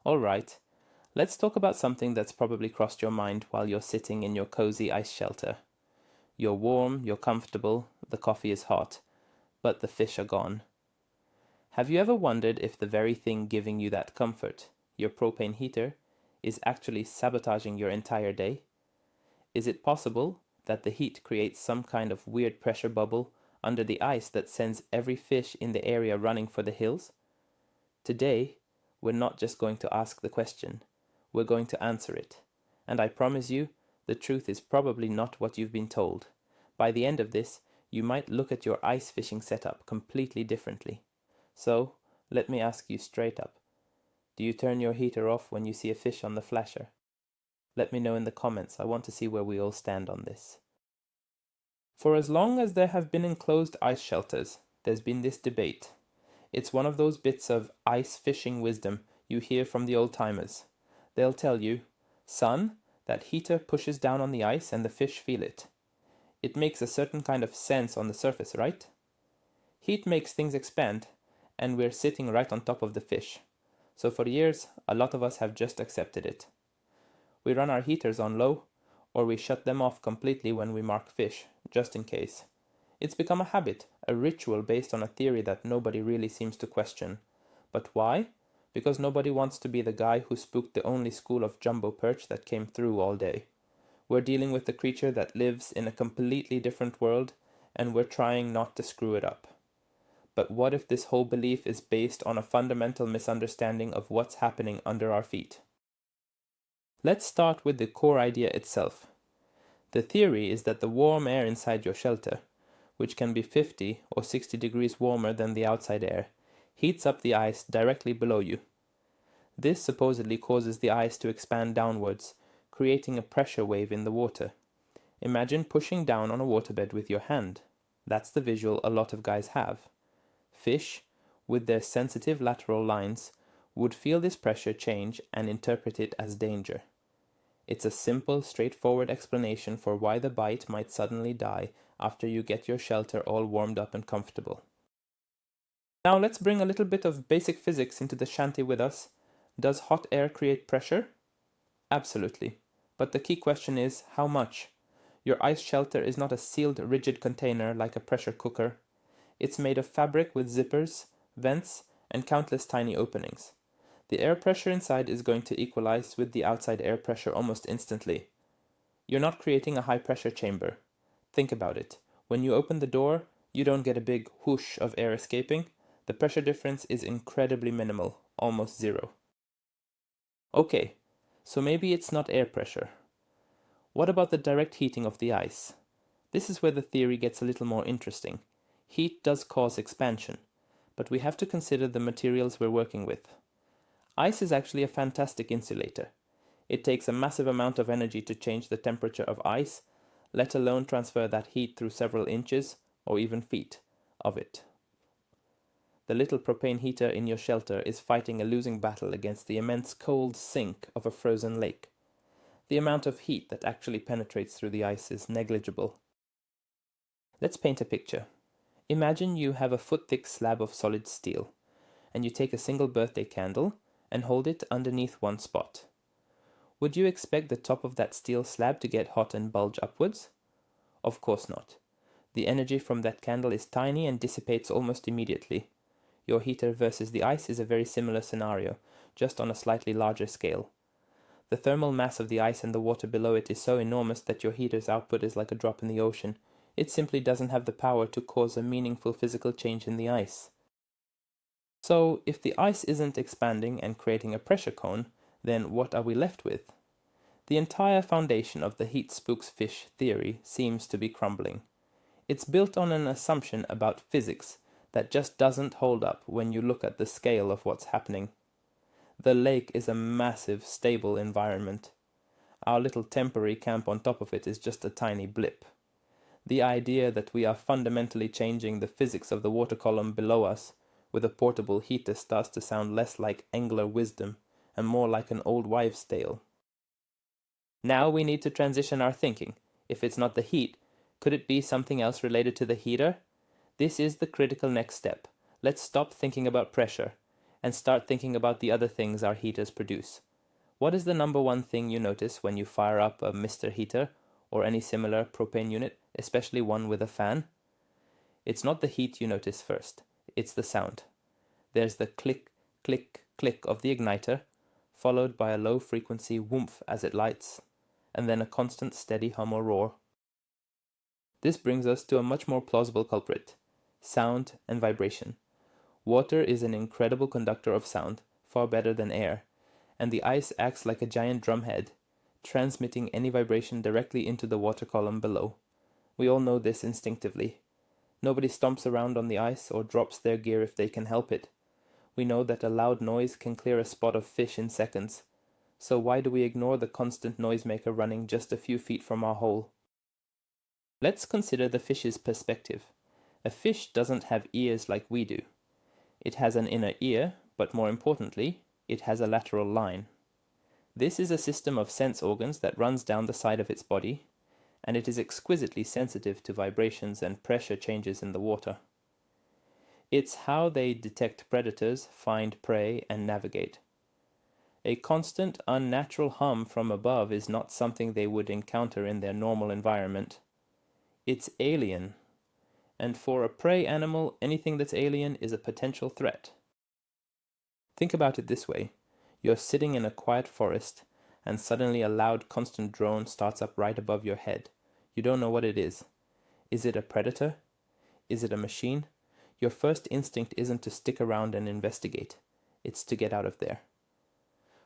Alright, let's talk about something that's probably crossed your mind while you're sitting in your cozy ice shelter. You're warm, you're comfortable, the coffee is hot, but the fish are gone. Have you ever wondered if the very thing giving you that comfort, your propane heater, is actually sabotaging your entire day? Is it possible that the heat creates some kind of weird pressure bubble under the ice that sends every fish in the area running for the hills? Today, we're not just going to ask the question, we're going to answer it. And I promise you, the truth is probably not what you've been told. By the end of this, you might look at your ice fishing setup completely differently. So, let me ask you straight up. Do you turn your heater off when you see a fish on the flasher? Let me know in the comments. I want to see where we all stand on this. For as long as there have been enclosed ice shelters, there's been this debate. It's one of those bits of ice fishing wisdom you hear from the old timers. They'll tell you, son, that heater pushes down on the ice and the fish feel it. It makes a certain kind of sense on the surface, right? Heat makes things expand, and we're sitting right on top of the fish. So for years, a lot of us have just accepted it. We run our heaters on low, or we shut them off completely when we mark fish, just in case. It's become a habit, a ritual based on a theory that nobody really seems to question. But why? Because nobody wants to be the guy who spooked the only school of jumbo perch that came through all day. We're dealing with a creature that lives in a completely different world, and we're trying not to screw it up. But what if this whole belief is based on a fundamental misunderstanding of what's happening under our feet? Let's start with the core idea itself. The theory is that the warm air inside your shelter, which can be 50 or 60 degrees warmer than the outside air, heats up the ice directly below you. This supposedly causes the ice to expand downwards, creating a pressure wave in the water. Imagine pushing down on a waterbed with your hand. That's the visual a lot of guys have. Fish, with their sensitive lateral lines, would feel this pressure change and interpret it as danger. It's a simple, straightforward explanation for why the bite might suddenly die after you get your shelter all warmed up and comfortable. Now let's bring a little bit of basic physics into the shanty with us. Does hot air create pressure? Absolutely. But the key question is, how much? Your ice shelter is not a sealed, rigid container like a pressure cooker. It's made of fabric with zippers, vents, and countless tiny openings. The air pressure inside is going to equalize with the outside air pressure almost instantly. You're not creating a high pressure chamber. Think about it. When you open the door, you don't get a big whoosh of air escaping. The pressure difference is incredibly minimal, almost zero. Okay, so maybe it's not air pressure. What about the direct heating of the ice? This is where the theory gets a little more interesting. Heat does cause expansion, but we have to consider the materials we're working with. Ice is actually a fantastic insulator. It takes a massive amount of energy to change the temperature of ice, let alone transfer that heat through several inches, or even feet, of it. The little propane heater in your shelter is fighting a losing battle against the immense cold sink of a frozen lake. The amount of heat that actually penetrates through the ice is negligible. Let's paint a picture. Imagine you have a foot-thick slab of solid steel, and you take a single birthday candle and hold it underneath one spot. Would you expect the top of that steel slab to get hot and bulge upwards? Of course not. The energy from that candle is tiny and dissipates almost immediately. Your heater versus the ice is a very similar scenario, just on a slightly larger scale. The thermal mass of the ice and the water below it is so enormous that your heater's output is like a drop in the ocean. It simply doesn't have the power to cause a meaningful physical change in the ice. So, if the ice isn't expanding and creating a pressure cone, then what are we left with? The entire foundation of the heat spooks fish theory seems to be crumbling. It's built on an assumption about physics that just doesn't hold up when you look at the scale of what's happening. The lake is a massive, stable environment. Our little temporary camp on top of it is just a tiny blip. The idea that we are fundamentally changing the physics of the water column below us with a portable heater starts to sound less like angler wisdom and more like an old wives' tale. Now we need to transition our thinking. If it's not the heat, could it be something else related to the heater? This is the critical next step. Let's stop thinking about pressure and start thinking about the other things our heaters produce. What is the number one thing you notice when you fire up a Mr. Heater or any similar propane unit, especially one with a fan? It's not the heat you notice first, it's the sound. There's the click, click, click of the igniter, followed by a low frequency whoomph as it lights, and then a constant steady hum or roar. This brings us to a much more plausible culprit: sound and vibration. Water is an incredible conductor of sound, far better than air, and the ice acts like a giant drumhead, transmitting any vibration directly into the water column below. We all know this instinctively. Nobody stomps around on the ice or drops their gear if they can help it. We know that a loud noise can clear a spot of fish in seconds. So why do we ignore the constant noisemaker running just a few feet from our hole? Let's consider the fish's perspective. A fish doesn't have ears like we do. It has an inner ear, but more importantly, it has a lateral line. This is a system of sense organs that runs down the side of its body, and it is exquisitely sensitive to vibrations and pressure changes in the water. It's how they detect predators, find prey, and navigate. A constant, unnatural hum from above is not something they would encounter in their normal environment. It's alien, and for a prey animal, anything that's alien is a potential threat. Think about it this way. You're sitting in a quiet forest, and suddenly a loud, constant drone starts up right above your head. You don't know what it is. Is it a predator? Is it a machine? Your first instinct isn't to stick around and investigate. It's to get out of there.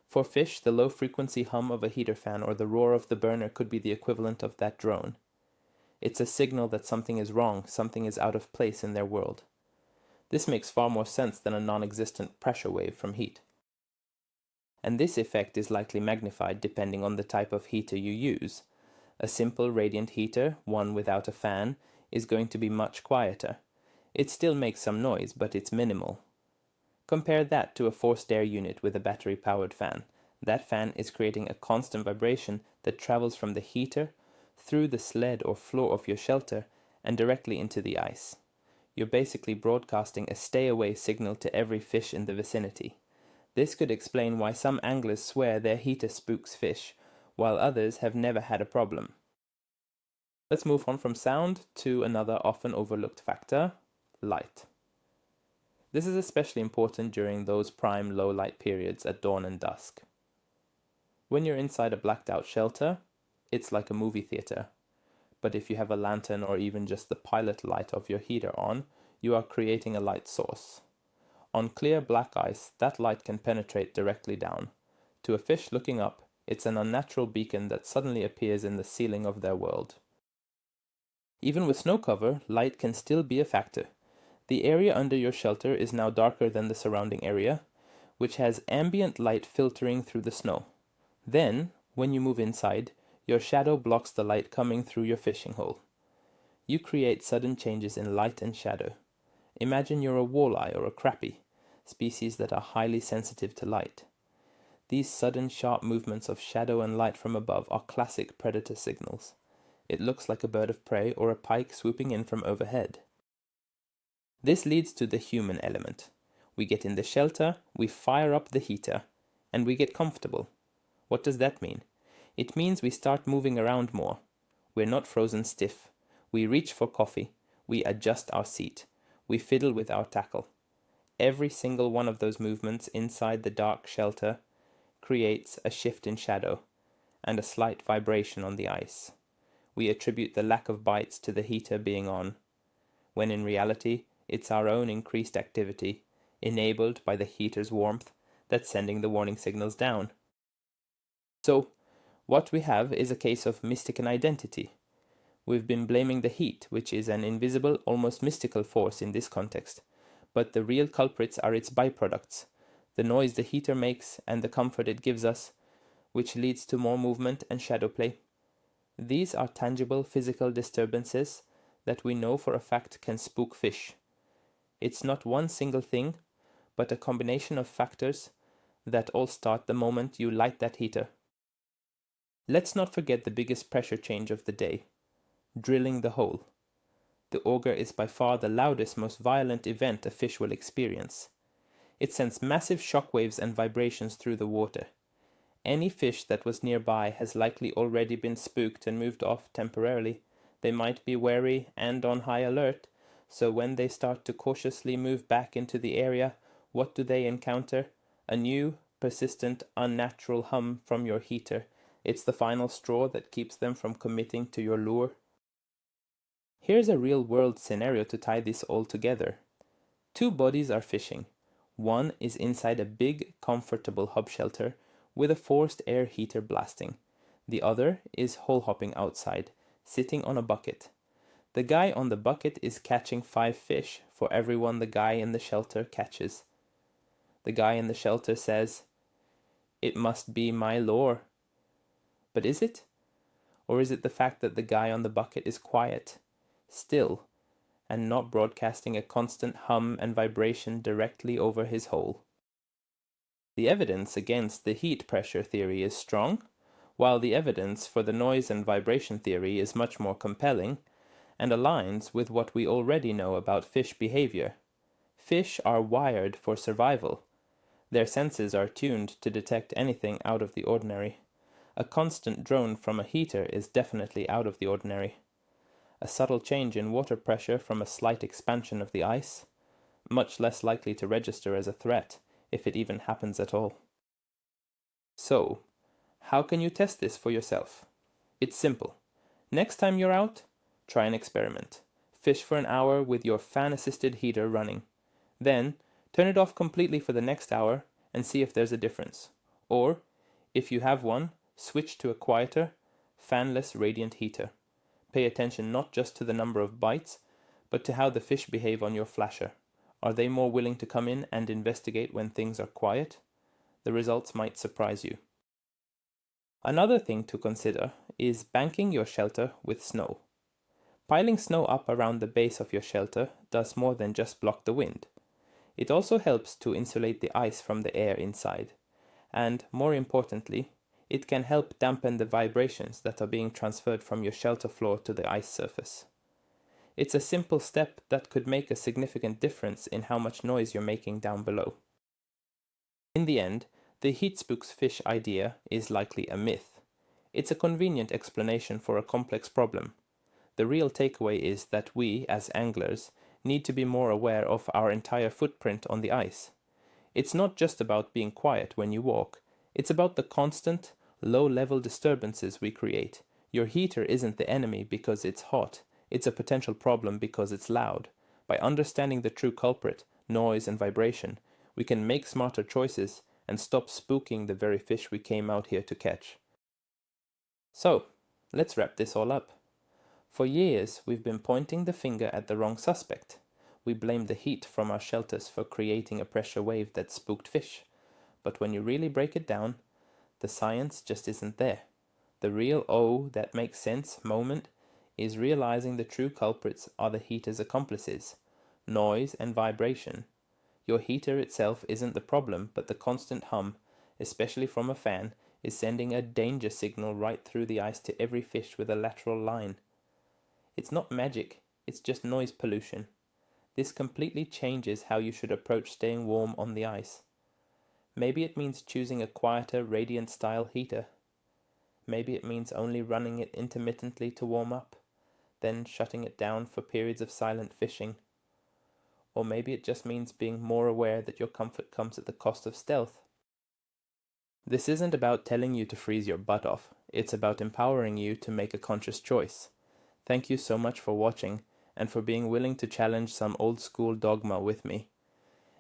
For fish, the low-frequency hum of a heater fan or the roar of the burner could be the equivalent of that drone. It's a signal that something is wrong, something is out of place in their world. This makes far more sense than a non-existent pressure wave from heat. And this effect is likely magnified depending on the type of heater you use. A simple radiant heater, one without a fan, is going to be much quieter. It still makes some noise, but it's minimal. Compare that to a forced air unit with a battery-powered fan. That fan is creating a constant vibration that travels from the heater, through the sled or floor of your shelter, and directly into the ice. You're basically broadcasting a stay-away signal to every fish in the vicinity. This could explain why some anglers swear their heater spooks fish, while others have never had a problem. Let's move on from sound to another often overlooked factor: light. This is especially important during those prime low light periods at dawn and dusk. When you're inside a blacked out shelter, it's like a movie theater. But if you have a lantern or even just the pilot light of your heater on, you are creating a light source. On clear black ice, that light can penetrate directly down. To a fish looking up, it's an unnatural beacon that suddenly appears in the ceiling of their world. Even with snow cover, light can still be a factor. The area under your shelter is now darker than the surrounding area, which has ambient light filtering through the snow. Then, when you move inside, your shadow blocks the light coming through your fishing hole. You create sudden changes in light and shadow. Imagine you're a walleye or a crappie, species that are highly sensitive to light. These sudden sharp movements of shadow and light from above are classic predator signals. It looks like a bird of prey or a pike swooping in from overhead. This leads to the human element. We get in the shelter, we fire up the heater, and we get comfortable. What does that mean? It means we start moving around more. We're not frozen stiff. We reach for coffee. We adjust our seat. We fiddle with our tackle. Every single one of those movements inside the dark shelter creates a shift in shadow and a slight vibration on the ice. We attribute the lack of bites to the heater being on, when in reality it's our own increased activity, enabled by the heater's warmth, that's sending the warning signals down. So, what we have is a case of mistaken identity. We've been blaming the heat, which is an invisible, almost mystical force in this context, but the real culprits are its byproducts, the noise the heater makes and the comfort it gives us, which leads to more movement and shadow play. These are tangible physical disturbances that we know for a fact can spook fish. It's not one single thing, but a combination of factors that all start the moment you light that heater. Let's not forget the biggest pressure change of the day: drilling the hole. The auger is by far the loudest, most violent event a fish will experience. It sends massive shock waves and vibrations through the water. Any fish that was nearby has likely already been spooked and moved off temporarily. They might be wary and on high alert, so when they start to cautiously move back into the area, what do they encounter? A new, persistent, unnatural hum from your heater. It's the final straw that keeps them from committing to your lure. Here's a real-world scenario to tie this all together. Two bodies are fishing. One is inside a big, comfortable hub shelter with a forced air heater blasting. The other is hole-hopping outside, sitting on a bucket. The guy on the bucket is catching 5 fish for every one the guy in the shelter catches. The guy in the shelter says, "It must be my lure." But is it? Or is it the fact that the guy on the bucket is quiet, still, and not broadcasting a constant hum and vibration directly over his hole? The evidence against the heat pressure theory is strong, while the evidence for the noise and vibration theory is much more compelling and aligns with what we already know about fish behavior. Fish are wired for survival. Their senses are tuned to detect anything out of the ordinary. A constant drone from a heater is definitely out of the ordinary. A subtle change in water pressure from a slight expansion of the ice, much less likely to register as a threat, if it even happens at all. So, how can you test this for yourself? It's simple. Next time you're out, try an experiment. Fish for an hour with your fan-assisted heater running. Then, turn it off completely for the next hour and see if there's a difference. Or, if you have one, switch to a quieter, fanless radiant heater. Pay attention not just to the number of bites, but to how the fish behave on your flasher. Are they more willing to come in and investigate when things are quiet? The results might surprise you. Another thing to consider is banking your shelter with snow. Piling snow up around the base of your shelter does more than just block the wind. It also helps to insulate the ice from the air inside. And, more importantly, it can help dampen the vibrations that are being transferred from your shelter floor to the ice surface. It's a simple step that could make a significant difference in how much noise you're making down below. In the end, the heat spooks fish idea is likely a myth. It's a convenient explanation for a complex problem. The real takeaway is that we, as anglers, need to be more aware of our entire footprint on the ice. It's not just about being quiet when you walk. It's about the constant, low-level disturbances we create. Your heater isn't the enemy because it's hot. It's a potential problem because it's loud. By understanding the true culprit, noise and vibration, we can make smarter choices and stop spooking the very fish we came out here to catch. So, let's wrap this all up. For years, we've been pointing the finger at the wrong suspect. We blame the heat from our shelters for creating a pressure wave that spooked fish. But when you really break it down, the science just isn't there. The real that makes sense moment is realizing the true culprits are the heater's accomplices, noise and vibration. Your heater itself isn't the problem, but the constant hum, especially from a fan, is sending a danger signal right through the ice to every fish with a lateral line. It's not magic, it's just noise pollution. This completely changes how you should approach staying warm on the ice. Maybe it means choosing a quieter, radiant-style heater. Maybe it means only running it intermittently to warm up, then shutting it down for periods of silent fishing. Or maybe it just means being more aware that your comfort comes at the cost of stealth. This isn't about telling you to freeze your butt off, it's about empowering you to make a conscious choice. Thank you so much for watching, and for being willing to challenge some old-school dogma with me.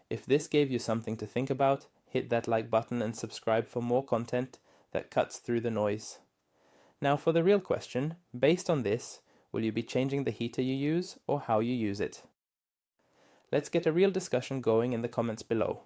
If this gave you something to think about, hit that like button and subscribe for more content that cuts through the noise. Now for the real question, based on this, will you be changing the heater you use or how you use it? Let's get a real discussion going in the comments below.